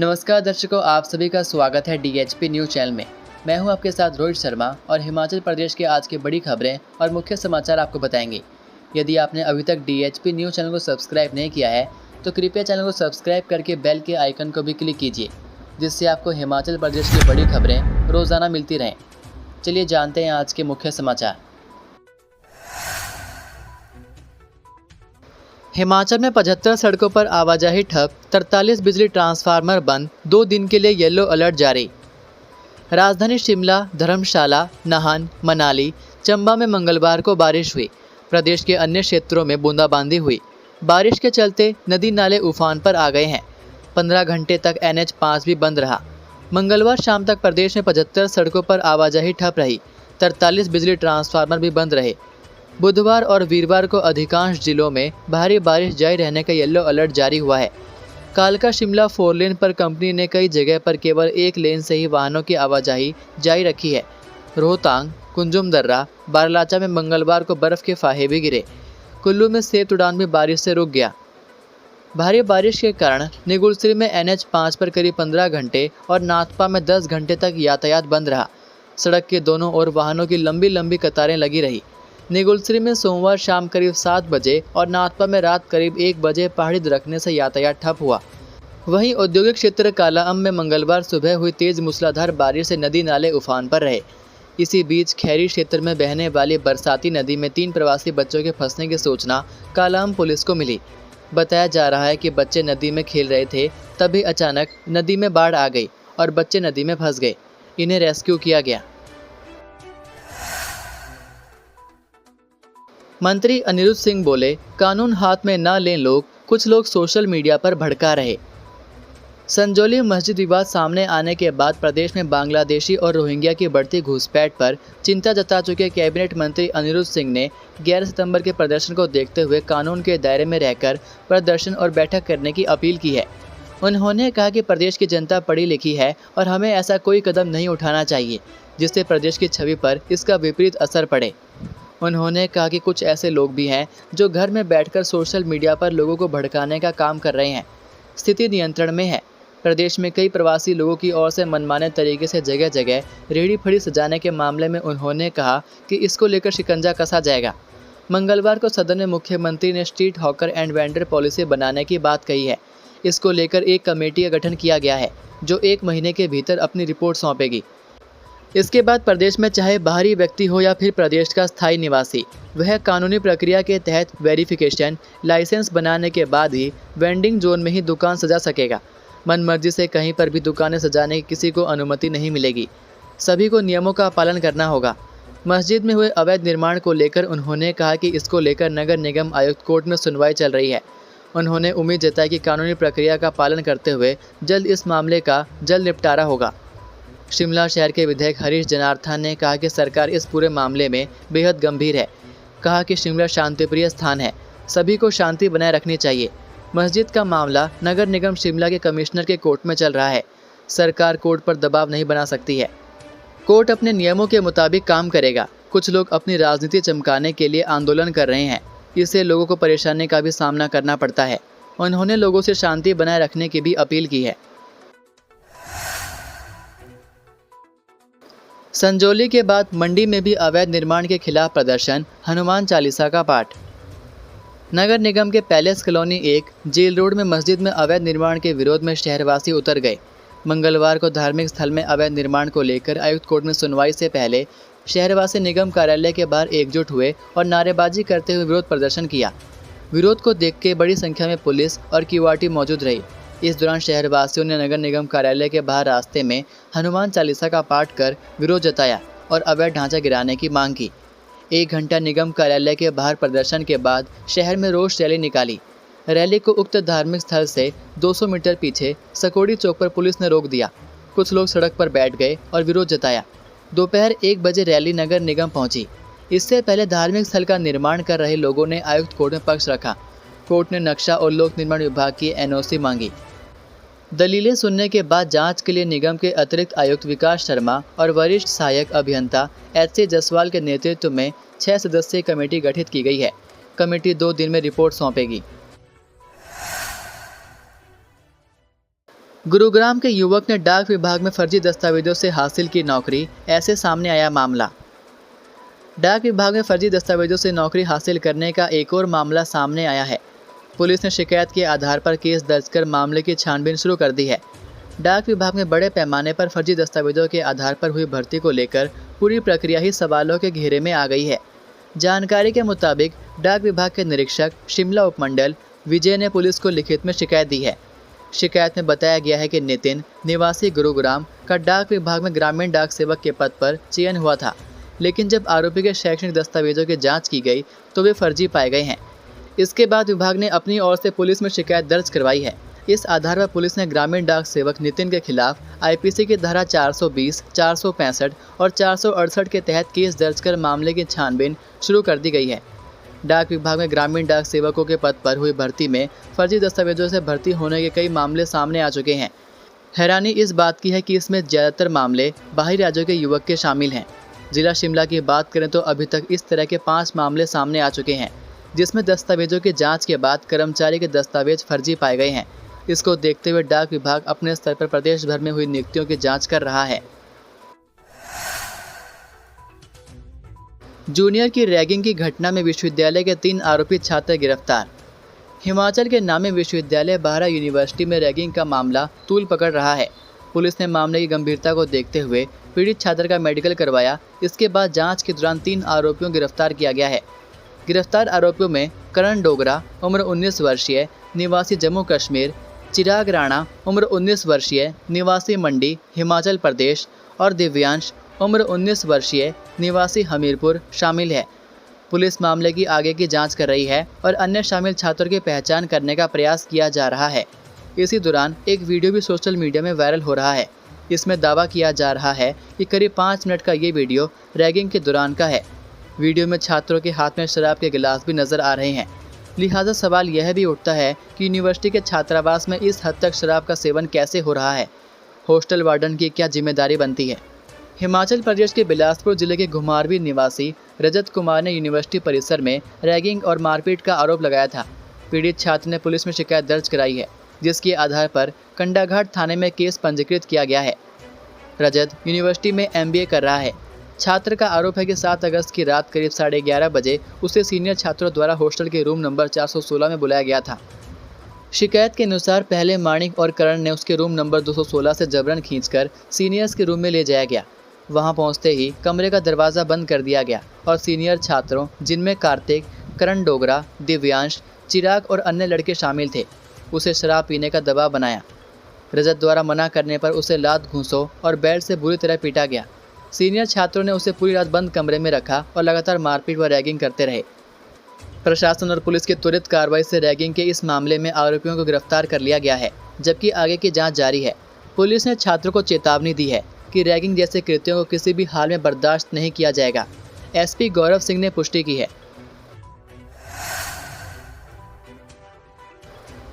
नमस्कार दर्शकों, आप सभी का स्वागत है DHP न्यूज़ चैनल में। मैं हूं आपके साथ रोहित शर्मा और हिमाचल प्रदेश के आज की बड़ी खबरें और मुख्य समाचार आपको बताएंगे। यदि आपने अभी तक DHP न्यूज़ चैनल को सब्सक्राइब नहीं किया है तो कृपया चैनल को सब्सक्राइब करके बेल के आइकन को भी क्लिक कीजिए, जिससे आपको हिमाचल प्रदेश की बड़ी खबरें रोज़ाना मिलती रहें। चलिए जानते हैं आज के मुख्य समाचार। हिमाचल में 75 सड़कों पर आवाजाही ठप, 43 बिजली ट्रांसफार्मर बंद, 2 दिन के लिए येलो अलर्ट जारी। राजधानी शिमला, धर्मशाला, नाहन, मनाली, चंबा में मंगलवार को बारिश हुई। प्रदेश के अन्य क्षेत्रों में बूंदाबांदी हुई। बारिश के चलते नदी नाले उफान पर आ गए हैं। 15 घंटे तक NH5 भी बंद रहा। मंगलवार शाम तक प्रदेश में 75 सड़कों पर आवाजाही ठप रही। 43 बिजली ट्रांसफार्मर भी बंद रहे। बुधवार और वीरवार को अधिकांश जिलों में भारी बारिश जारी रहने का येलो अलर्ट जारी हुआ है। कालका शिमला 4 लेन पर कंपनी ने कई जगह पर केवल 1 लेन से ही वाहनों की आवाजाही जारी रखी है। रोहतांग, कुंजुम दर्रा, बारलाचा में मंगलवार को बर्फ के फाहे भी गिरे। कुल्लू में सेब उड़ान भी बारिश से रुक गया। भारी बारिश के कारण निगुलसरी में NH5 पर करीब 15 घंटे और नाथपा में 10 घंटे तक यातायात बंद रहा। सड़क के दोनों ओर वाहनों की लंबी लंबी कतारें लगी रही। निगुलसरी में सोमवार शाम करीब 7 बजे और नाथपा में रात करीब 1 बजे पहाड़ी दरकने से यातायात ठप हुआ। वहीं औद्योगिक क्षेत्र कालाअंब में मंगलवार सुबह हुई तेज मूसलाधार बारिश से नदी नाले उफान पर रहे। इसी बीच खैरी क्षेत्र में बहने वाली बरसाती नदी में 3 प्रवासी बच्चों के फंसने की सूचना कालाअंब पुलिस को मिली। बताया जा रहा है कि बच्चे नदी में खेल रहे थे, तभी अचानक नदी में बाढ़ आ गई और बच्चे नदी में फंस गए। इन्हें रेस्क्यू किया गया। मंत्री अनिरुद्ध सिंह बोले, कानून हाथ में न लें लोग, कुछ लोग सोशल मीडिया पर भड़का रहे। संजौली मस्जिद विवाद सामने आने के बाद प्रदेश में बांग्लादेशी और रोहिंग्या की बढ़ती घुसपैठ पर चिंता जता चुके कैबिनेट मंत्री अनिरुद्ध सिंह ने 11 सितंबर के प्रदर्शन को देखते हुए कानून के दायरे में रहकर प्रदर्शन और बैठक करने की अपील की है। उन्होंने कहा कि प्रदेश की जनता पढ़ी लिखी है और हमें ऐसा कोई कदम नहीं उठाना चाहिए जिससे प्रदेश की छवि पर इसका विपरीत असर पड़े। उन्होंने कहा कि कुछ ऐसे लोग भी हैं जो घर में बैठकर सोशल मीडिया पर लोगों को भड़काने का काम कर रहे हैं। स्थिति नियंत्रण में है। प्रदेश में कई प्रवासी लोगों की ओर से मनमाने तरीके से जगह जगह रेहड़ी फड़ी सजाने के मामले में उन्होंने कहा कि इसको लेकर शिकंजा कसा जाएगा। मंगलवार को सदन में मुख्यमंत्री ने street hawker and vendor policy बनाने की बात कही है। इसको लेकर एक कमेटी का गठन किया गया है जो 1 महीने के भीतर अपनी रिपोर्ट सौंपेगी। इसके बाद प्रदेश में चाहे बाहरी व्यक्ति हो या फिर प्रदेश का स्थायी निवासी, वह कानूनी प्रक्रिया के तहत वेरिफिकेशन लाइसेंस बनाने के बाद ही वेंडिंग जोन में ही दुकान सजा सकेगा। मनमर्जी से कहीं पर भी दुकानें सजाने की किसी को अनुमति नहीं मिलेगी। सभी को नियमों का पालन करना होगा। मस्जिद में हुए अवैध निर्माण को लेकर उन्होंने कहा कि इसको लेकर नगर निगम आयुक्त कोर्ट में सुनवाई चल रही है। उन्होंने उम्मीद जताई कि कानूनी प्रक्रिया का पालन करते हुए जल्द इस मामले का जल्द निपटारा होगा। शिमला शहर के विधायक हरीश जनार्थन ने कहा कि सरकार इस पूरे मामले में बेहद गंभीर है। कहा कि शिमला शांतिप्रिय स्थान है, सभी को शांति बनाए रखनी चाहिए। मस्जिद का मामला नगर निगम शिमला के कमिश्नर के कोर्ट में चल रहा है। सरकार कोर्ट पर दबाव नहीं बना सकती है। कोर्ट अपने नियमों के मुताबिक काम करेगा। कुछ लोग अपनी राजनीति चमकाने के लिए आंदोलन कर रहे हैं, इससे लोगों को परेशानी का भी सामना करना पड़ता है। उन्होंने लोगों से शांति बनाए रखने की भी अपील की है। संजौली के बाद मंडी में भी अवैध निर्माण के खिलाफ प्रदर्शन, हनुमान चालीसा का पाठ। नगर निगम के पैलेस कॉलोनी 1 जेल रोड में मस्जिद में अवैध निर्माण के विरोध में शहरवासी उतर गए। मंगलवार को धार्मिक स्थल में अवैध निर्माण को लेकर आयुक्त कोर्ट में सुनवाई से पहले शहरवासी निगम कार्यालय के बाहर एकजुट हुए और नारेबाजी करते हुए विरोध प्रदर्शन किया। विरोध को देख के बड़ी संख्या में पुलिस और QRT मौजूद रही। इस दौरान शहरवासियों ने नगर निगम कार्यालय के बाहर रास्ते में हनुमान चालीसा का पाठ कर विरोध जताया और अवैध ढांचा गिराने की मांग की। 1 घंटा निगम कार्यालय के बाहर प्रदर्शन के बाद शहर में रोष रैली निकाली। रैली को उक्त धार्मिक स्थल से 200 मीटर पीछे सकोड़ी चौक पर पुलिस ने रोक दिया। कुछ लोग सड़क पर बैठ गए और विरोध जताया। दोपहर 1 बजे रैली नगर निगम पहुंची। इससे पहले धार्मिक स्थल का निर्माण कर रहे लोगों ने आयुक्त कोर्ट में पक्ष रखा। कोर्ट ने नक्शा और लोक निर्माण विभाग की NOC मांगी। दलीलें सुनने के बाद जांच के लिए निगम के अतिरिक्त आयुक्त विकास शर्मा और वरिष्ठ सहायक अभियंता HC जसवाल के नेतृत्व में 6 सदस्यीय कमेटी गठित की गई है। कमेटी 2 दिन में रिपोर्ट सौंपेगी। गुरुग्राम के युवक ने डाक विभाग में फर्जी दस्तावेजों से हासिल की नौकरी, ऐसे सामने आया मामला। डाक विभाग में फर्जी दस्तावेजों से नौकरी हासिल करने का एक और मामला सामने आया है। पुलिस ने शिकायत के आधार पर केस दर्ज कर मामले की छानबीन शुरू कर दी है। डाक विभाग में बड़े पैमाने पर फर्जी दस्तावेजों के आधार पर हुई भर्ती को लेकर पूरी प्रक्रिया ही सवालों के घेरे में आ गई है। जानकारी के मुताबिक डाक विभाग के निरीक्षक शिमला उपमंडल विजय ने पुलिस को लिखित में शिकायत दी है। शिकायत में बताया गया है कि नितिन निवासी गुरुग्राम का डाक विभाग में ग्रामीण डाक सेवक के पद पर चयन हुआ था, लेकिन जब आरोपी के शैक्षणिक दस्तावेजों की जांच की गई तो वे फर्जी पाए गए हैं। इसके बाद विभाग ने अपनी ओर से पुलिस में शिकायत दर्ज करवाई है। इस आधार पर पुलिस ने ग्रामीण डाक सेवक नितिन के खिलाफ आईपीसी की धारा 420, 465 और 468 के तहत केस दर्ज कर मामले की छानबीन शुरू कर दी गई है। डाक विभाग में ग्रामीण डाक सेवकों के पद पर हुई भर्ती में फर्जी दस्तावेजों से भर्ती होने के कई मामले सामने आ चुके हैं। हैरानी इस बात की है कि इसमें ज़्यादातर मामले बाहरी राज्यों के युवक के शामिल हैं। जिला शिमला की बात करें तो अभी तक इस तरह के 5 मामले सामने आ चुके हैं, जिसमें दस्तावेजों की जांच के बाद कर्मचारी के दस्तावेज फर्जी पाए गए हैं। इसको देखते हुए डाक विभाग अपने स्तर पर प्रदेश भर में हुई नियुक्तियों की जांच कर रहा है। जूनियर की रैगिंग की घटना में विश्वविद्यालय के 3 आरोपी छात्र गिरफ्तार। हिमाचल के नामी विश्वविद्यालय बारा यूनिवर्सिटी में रैगिंग का मामला तूल पकड़ रहा है। पुलिस ने मामले की गंभीरता को देखते हुए पीड़ित छात्र का मेडिकल करवाया। इसके बाद जांच के दौरान 3 आरोपियों को गिरफ्तार किया गया है। गिरफ्तार आरोपियों में करण डोगरा उम्र 19 वर्षीय निवासी जम्मू कश्मीर, चिराग राणा उम्र 19 वर्षीय निवासी मंडी हिमाचल प्रदेश और दिव्यांश उम्र 19 वर्षीय निवासी हमीरपुर शामिल है। पुलिस मामले की आगे की जांच कर रही है और अन्य शामिल छात्रों की पहचान करने का प्रयास किया जा रहा है। इसी दौरान एक वीडियो भी सोशल मीडिया में वायरल हो रहा है। इसमें दावा किया जा रहा है कि करीब 5 मिनट का ये वीडियो रैगिंग के दौरान का है। वीडियो में छात्रों के हाथ में शराब के गिलास भी नजर आ रहे हैं। लिहाजा सवाल यह भी उठता है कि यूनिवर्सिटी के छात्रावास में इस हद तक शराब का सेवन कैसे हो रहा है। हॉस्टल वार्डन की क्या जिम्मेदारी बनती है। हिमाचल प्रदेश के बिलासपुर जिले के घुमारवीं निवासी रजत कुमार ने यूनिवर्सिटी परिसर में रैगिंग और मारपीट का आरोप लगाया था। पीड़ित छात्र ने पुलिस में शिकायत दर्ज कराई है, जिसके आधार पर कंडाघाट थाने में केस पंजीकृत किया गया है। रजत यूनिवर्सिटी में MBA कर रहा है। छात्र का आरोप है कि 7 अगस्त की रात करीब 11:30 बजे उसे सीनियर छात्रों द्वारा हॉस्टल के रूम नंबर 416 में बुलाया गया था। शिकायत के अनुसार पहले माणिक और करण ने उसके रूम नंबर 216 से जबरन खींचकर सीनियर्स के रूम में ले जाया गया। वहां पहुंचते ही कमरे का दरवाज़ा बंद कर दिया गया और सीनियर छात्रों, जिनमें कार्तिक, करण डोगरा, दिव्यांश, चिराग और अन्य लड़के शामिल थे, उसे शराब पीने का दबाव बनाया। रजत द्वारा मना करने पर उसे लात घूंसों और बेल्ट से बुरी तरह पीटा गया। सीनियर छात्रों ने उसे पूरी रात बंद कमरे में रखा और लगातार मारपीट व रैगिंग करते रहे। प्रशासन और पुलिस की त्वरित कार्रवाई से रैगिंग के इस मामले में आरोपियों को गिरफ्तार कर लिया गया है, जबकि आगे की जांच जारी है। पुलिस ने छात्रों को चेतावनी दी है कि रैगिंग जैसे कृत्यों को किसी भी हाल में बर्दाश्त नहीं किया जाएगा। SP गौरव सिंह ने पुष्टि की है।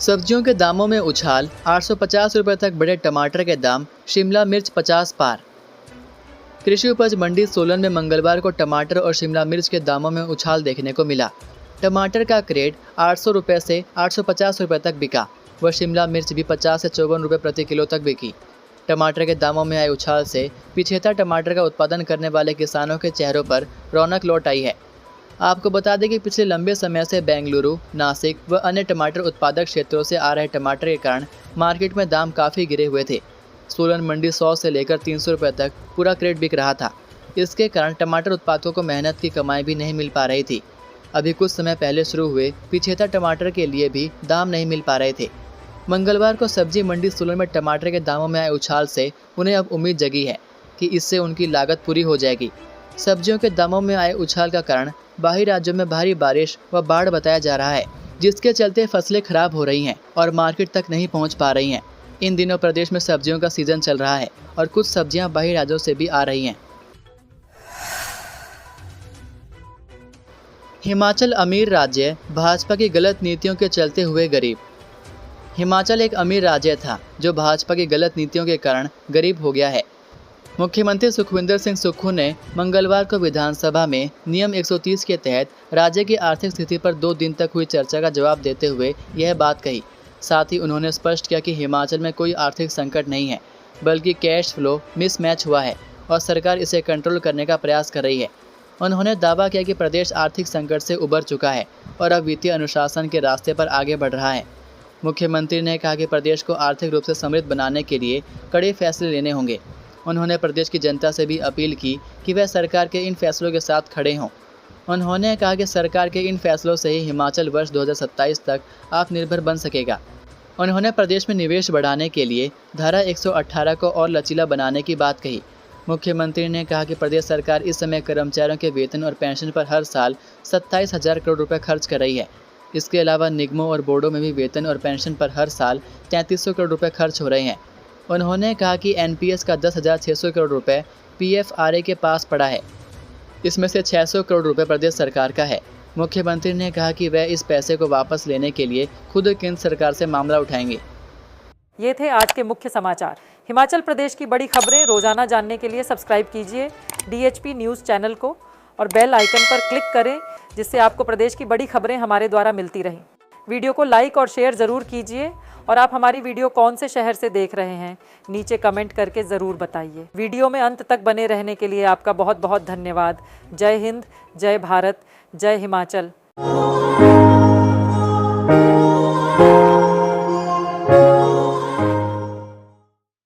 सब्जियों के दामों में उछाल, 850 रुपये तक बढ़े टमाटर के दाम, शिमला मिर्च 50 पार। कृषि उपज मंडी सोलन में मंगलवार को टमाटर और शिमला मिर्च के दामों में उछाल देखने को मिला। टमाटर का क्रेट 800 रुपये से 850 रुपये तक बिका व शिमला मिर्च भी 50 से 54 रुपये प्रति किलो तक बिकी। टमाटर के दामों में आए उछाल से पिछेता टमाटर का उत्पादन करने वाले किसानों के चेहरों पर रौनक लौट आई है। आपको बता दें कि पिछले लंबे समय से बेंगलुरु, नासिक व अन्य टमाटर उत्पादक क्षेत्रों से आ रहे टमाटर के कारण मार्केट में दाम काफ़ी गिरे हुए थे। सोलन मंडी 100 से लेकर 300 रुपये तक पूरा क्रेट बिक रहा था। इसके कारण टमाटर उत्पादकों को मेहनत की कमाई भी नहीं मिल पा रही थी। अभी कुछ समय पहले शुरू हुए पिछेता टमाटर के लिए भी दाम नहीं मिल पा रहे थे। मंगलवार को सब्जी मंडी सोलन में टमाटर के दामों में आए उछाल से उन्हें अब उम्मीद जगी है कि इससे उनकी लागत पूरी हो जाएगी। सब्जियों के दामों में आए उछाल का कारण बाहरी राज्यों में भारी बारिश व बाढ़ बताया जा रहा है, जिसके चलते फसलें खराब हो रही हैं और मार्केट तक नहीं पहुंच पा रही हैं। इन दिनों प्रदेश में सब्जियों का सीजन चल रहा है और कुछ सब्जियां बाहरी राज्यों से भी आ रही हैं। हिमाचल अमीर राज्य, भाजपा की गलत नीतियों के चलते हुए गरीब। हिमाचल एक अमीर राज्य था जो भाजपा की गलत नीतियों के कारण गरीब हो गया है। मुख्यमंत्री सुखविंदर सिंह सुक्खू ने मंगलवार को विधानसभा में नियम 130 के तहत राज्य की आर्थिक स्थिति पर 2 दिन तक हुई चर्चा का जवाब देते हुए यह बात कही। साथ ही उन्होंने स्पष्ट किया कि हिमाचल में कोई आर्थिक संकट नहीं है, बल्कि कैश फ्लो मिसमैच हुआ है और सरकार इसे कंट्रोल करने का प्रयास कर रही है। उन्होंने दावा किया कि प्रदेश आर्थिक संकट से उबर चुका है और अब वित्तीय अनुशासन के रास्ते पर आगे बढ़ रहा है। मुख्यमंत्री ने कहा कि प्रदेश को आर्थिक रूप से समृद्ध बनाने के लिए कड़े फैसले लेने होंगे। उन्होंने प्रदेश की जनता से भी अपील की कि वह सरकार के इन फैसलों के साथ खड़े हों। उन्होंने कहा कि सरकार के इन फैसलों से ही हिमाचल वर्ष 2027 तक आत्मनिर्भर बन सकेगा। उन्होंने प्रदेश में निवेश बढ़ाने के लिए धारा 118 को और लचीला बनाने की बात कही। मुख्यमंत्री ने कहा कि प्रदेश सरकार इस समय कर्मचारियों के वेतन और पेंशन पर हर साल 27,000 करोड़ रुपए खर्च कर रही है। इसके अलावा निगमों और बोर्डों में भी वेतन और पेंशन पर हर साल 3300 करोड़ रुपए खर्च हो रहे हैं। उन्होंने कहा कि एनपीएस का 10,600 करोड़ रुपए पीएफआरए के पास पड़ा है। इसमें से 600 करोड़ रुपए प्रदेश सरकार का है। मुख्यमंत्री ने कहा कि वह इस पैसे को वापस लेने के लिए खुद केंद्र सरकार से मामला उठाएंगे। ये थे आज के मुख्य समाचार। हिमाचल प्रदेश की बड़ी खबरें रोजाना जानने के लिए सब्सक्राइब कीजिए DHP न्यूज़ चैनल को और बेल आइकन पर क्लिक करें, जिससे आपको प्रदेश की बड़ी खबरें हमारे द्वारा मिलती रहें। वीडियो को लाइक और शेयर ज़रूर कीजिए और आप हमारी वीडियो कौन से शहर से देख रहे हैं नीचे कमेंट करके ज़रूर बताइए। वीडियो में अंत तक बने रहने के लिए आपका बहुत बहुत धन्यवाद। जय हिंद, जय भारत, जय हिमाचल।